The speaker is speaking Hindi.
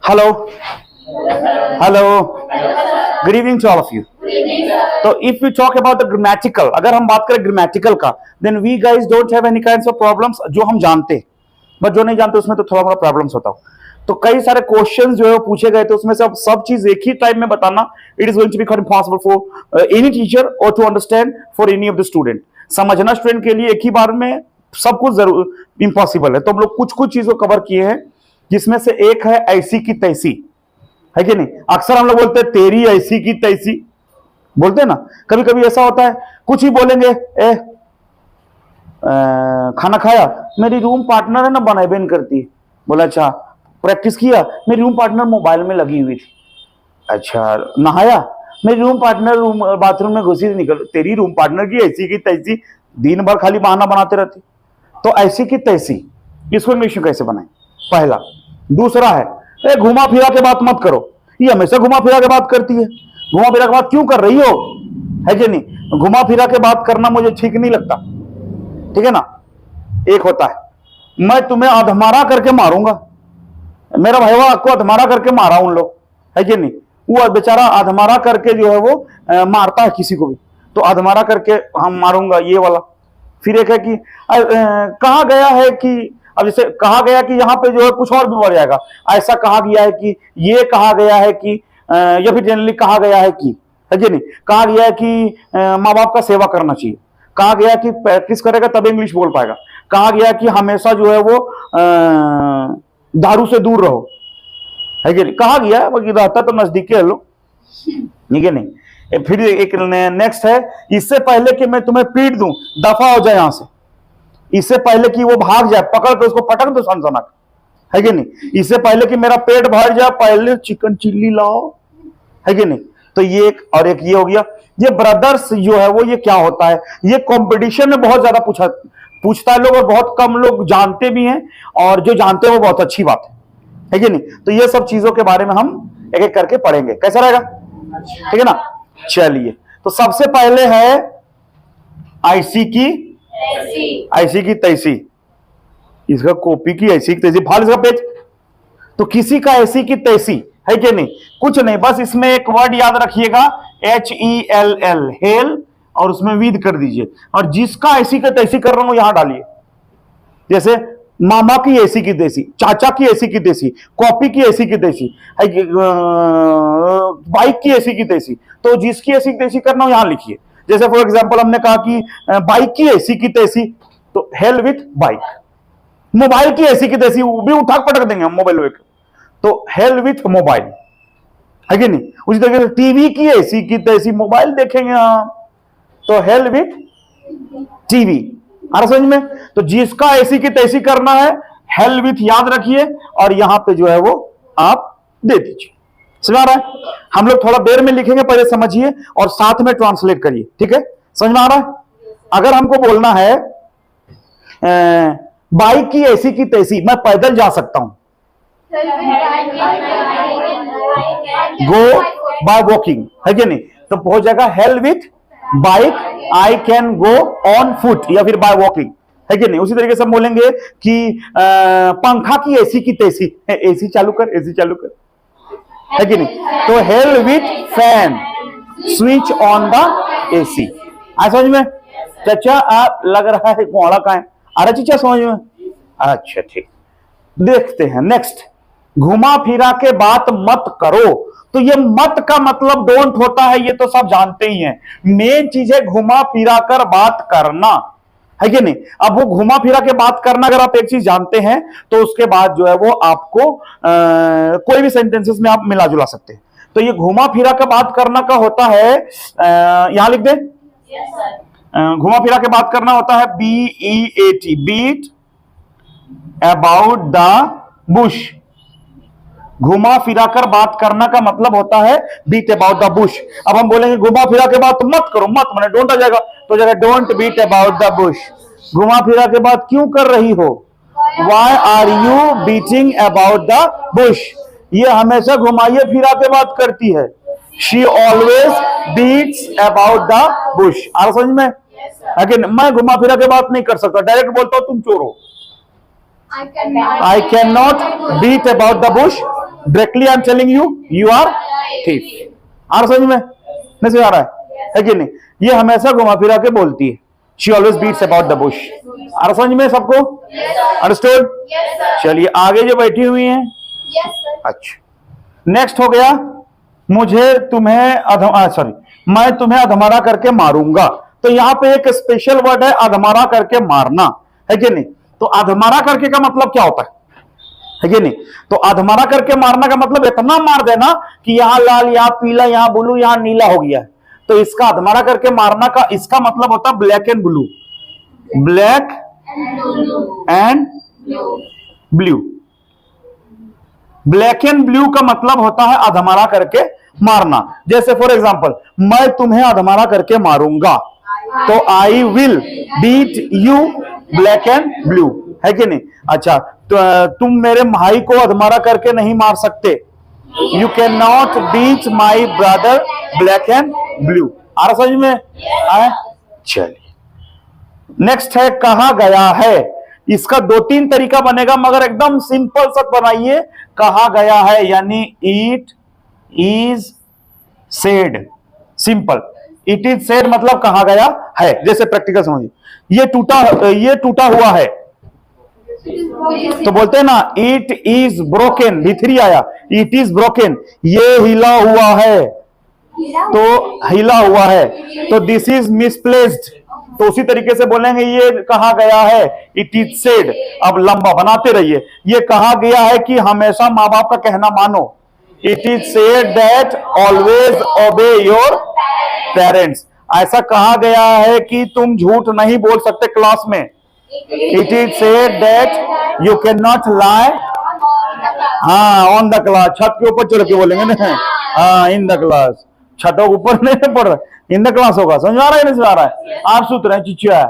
Hello hello, good evening to all of you. तो if you talk about the grammatical, अगर हम बात करें ग्रामेटिकल का, then we guys don't have any kinds of problems जो हम जानते, बट जो नहीं जानते उसमें तो थोड़ा बड़ा प्रॉब्लम्स होता हो। तो कई सारे क्वेश्चंस जो है पूछे गए थे, उसमें से अब सब चीज एक ही टाइम में बताना, it is going to be quite impossible for any teacher और to understand for any of the student. समझना स्टूडेंट के लिए एक ही बार में सब कुछ जरूर इम्पॉसिबल है। तो हम लोग कुछ कुछ चीजों कवर किए हैं, जिसमें से एक है ऐसी की तैसी, है कि नहीं। अक्सर हम लोग बोलते हैं तेरी ऐसी की तैसी, बोलते हैं ना। कभी कभी ऐसा होता है, कुछ ही बोलेंगे, खाना खाया, मेरी रूम पार्टनर है ना बनाए बेन करती है। बोला अच्छा, प्रैक्टिस किया, मेरी रूम पार्टनर मोबाइल में लगी हुई थी। अच्छा, नहाया, मेरी रूम पार्टनर बाथरूम में घुसी निकल। तेरी रूम पार्टनर की ऐसी की तैसी, दिन भर खाली बहाना बनाते रहती। तो ऐसी की तैसी, इसको इंग्लिश में कैसे बनाए, पहला। दूसरा है घुमा फिरा के बात मत करो, ये हमेशा घुमा फिरा के बात करती है। घुमा फिरा के बात क्यों कर रही हो, है कि नहीं। घुमा फिरा के बात करना मुझे ठीक नहीं लगता, ठीक है ना। एक होता है मैं तुम्हें अधमारा करके मारूंगा, मेरा भाई आपको अधमारा करके मारा उन लोग, है कि नहीं। वो बेचारा अधमारा करके जो है वो मारता है किसी को भी, तो अधमारा करके हम मारूंगा, ये वाला। फिर एक है कि कहा गया है कि, अब जैसे कहा गया कि यहाँ पे जो है कुछ और भी बढ़ जाएगा, ऐसा कहा गया है कि, ये कहा गया है कि, या फिर जनरली कहा गया है कि, है कि नहीं। कहा गया है कि माँ बाप का सेवा करना चाहिए, कहा गया कि प्रैक्टिस करेगा तब इंग्लिश बोल पाएगा, कहा गया कि हमेशा जो है वो दारू से दूर रहो, है कि नहीं। कहा गया है, बाकी रहता तो नजदीक है लोग, ठीक है नहीं। फिर एक नेक्स्ट है, इससे पहले कि मैं तुम्हें पीट दूं, दफा हो जाए यहां से। इससे पहले कि वो भाग जाए, पकड़ के उसको पटक दो सनसनाक, है कि नहीं। इससे पहले कि मेरा पेट भर जाए, पहले चिकन चिल्ली लाओ, है कि नहीं। तो ये एक, और एक ये हो गया। ये ब्रदर्स जो है वो, ये क्या होता है, ये कंपटीशन में बहुत ज्यादा पूछता है लोग, और बहुत कम लोग जानते भी हैं, और जो जानते हैं वो बहुत अच्छी बात है कि नहीं। तो ये सब चीजों के बारे में हम एक एक करके पढ़ेंगे, कैसा रहेगा, ठीक है ना। चलिए, तो सबसे पहले है ऐसी की तैसी। इसका कॉपी की ऐसी की तैसी, फाड़ इसका पेज। तो किसी का ऐसी की तैसी, है कि नहीं। कुछ नहीं, बस इसमें एक वर्ड याद रखिएगा, HELL, हेल, और उसमें विद कर दीजिए, और जिसका ऐसी की तैसी कर रहा हूं यहां डालिए। जैसे मामा की ऐसी की तैसी, चाचा की ऐसी की तैसी, कॉपी की ऐसी की तैसी, बाइक की ऐसी की तैसी। तो जिसकी ऐसी की तैसी करना हो यहां लिखिए। जैसे फॉर एग्जांपल हमने कहा कि बाइक की ऐसी की तैसी, तो हेल विथ बाइक। मोबाइल की ऐसी की तैसी, वो भी उठा पटक देंगे हम मोबाइल में, तो हेल विथ मोबाइल, है कि नहीं। उसी तरीके से टीवी की ऐसी की तैसी, मोबाइल देखेंगे हम, तो हेल विथ टीवी। आ रहा समझ में। तो जिसका ऐसी की तैसी करना है, हेल विथ याद रखिए, और यहां पे जो है वो आप दे दीजिए। समझ आ रहा है। हम लोग थोड़ा देर में लिखेंगे, पहले समझिए और साथ में ट्रांसलेट करिए, ठीक है। समझ में आ रहा है। अगर हमको बोलना है बाइक की ऐसी की तैसी, मैं पैदल जा सकता हूं, गो बाय वॉकिंग, है कि नहीं। तो हो जाएगा hell with bike, I can go on foot, या फिर बाय वॉकिंग, है कि नहीं। उसी तरीके से हम बोलेंगे कि पंखा की ऐसी की तैसी, एसी चालू कर, एसी चालू कर, है कि नहीं। तो hell with fan, switch on the AC. आ समझ में। चाचा आप लग रहा है कोड़ा का है, अरे चाचा समझ में। अच्छा ठीक, देखते हैं नेक्स्ट। घुमा फिरा के बात मत करो, तो ये मत का मतलब डोंट होता है, ये तो सब जानते ही हैं। मेन चीज है घुमा फिरा कर बात करना, है कि नहीं। अब वो घुमा फिरा के बात करना, अगर आप एक चीज जानते हैं तो उसके बाद जो है वो आपको कोई भी सेंटेंसेस में आप मिला जुला सकते हैं। तो ये घुमा फिरा के बात करना का होता है, यहां लिख दे। घुमा फिरा के बात करना होता है BEAT, beat about the bush. घुमा फिरा कर बात करना का मतलब होता है बीट अबाउट द बुश। अब हम बोलेंगे घुमा फिरा के बात मत करो, मत मैंने डोंट आ जाएगा, तो जगह don't beat about the bush. घुमा फिरा के बात क्यों कर रही हो, why are you beating about the bush. ये हमेशा घुमाइए फिरा के बात करती है, she always beats about the bush. आ समझ में। लेकिन मैं घुमा फिरा के बात नहीं कर सकता, डायरेक्ट बोलता हूं तुम चोर हो। I cannot beat about the bush, directly I am telling you are thief। आ रहा समझ में? नहीं समझ आ रहा है कि नहीं? ये हमेशा घुमा फिरा के बोलती है। She always beats about the bush. आ रहा समझ में सबको? अंडरस्टूड? चलिए आगे जो बैठी हुई हैं। अच्छा, नेक्स्ट हो गया, मुझे तुम्हें सॉरी मैं तुम्हें अधमरा करके मारूंगा। तो यहां पे एक स्पेशल वर्ड है अधमरा करके मारना, है कि नहीं? तो अधमरा करके का मतलब क्या होता है कि नहीं? तो अधमरा करके मारना का मतलब इतना मार देना कि यहां लाल, यहां पीला, यहां ब्लू, यहां नीला हो गया है। तो इसका अधमरा करके मारना का इसका मतलब होता है black and blue. Black and blue. Black and blue का मतलब होता है अधमरा करके मारना। जैसे फॉर एग्जांपल, मैं तुम्हें अधमरा करके मारूंगा, तो I will beat you black and blue, है कि नहीं? अच्छा, तो तुम मेरे भाई को अधमरा करके नहीं मार सकते। You can not beat my brother black and blue. आ रहा समझ में? आए? चलिए नेक्स्ट है कहा गया है। इसका 2-3 तरीका बनेगा, मगर एकदम सिंपल सा बनाइए। कहा गया है यानी it is said. Simple, it is said मतलब कहा गया है। जैसे प्रैक्टिकल समझिए, ये टूटा हुआ है, तो बोलते हैं ना इट इज ब्रोकन। भी3 आया, इट इज ब्रोकन। ये हिला हुआ है, तो हिला हुआ है, तो दिस इज मिसप्लेस्ड। तो उसी तरीके से बोलेंगे ये कहा गया है, इट इज सेड। अब लंबा बनाते रहिए। ये कहा गया है कि हमेशा माँ बाप का कहना मानो। It is said that always ओबे योर पेरेंट्स। ऐसा कहा गया है कि तुम झूठ नहीं बोल सकते क्लास में। It is said that you can not lie on the class. छत के ऊपर चढ़ के बोलेंगे ना, हाँ इन द क्लास। छतों ऊपर नहीं पड़ रहा, इन द क्लास होगा। समझ आ रहा है? नहीं समझ आ रहा है? आप सूत्र है चिचिया।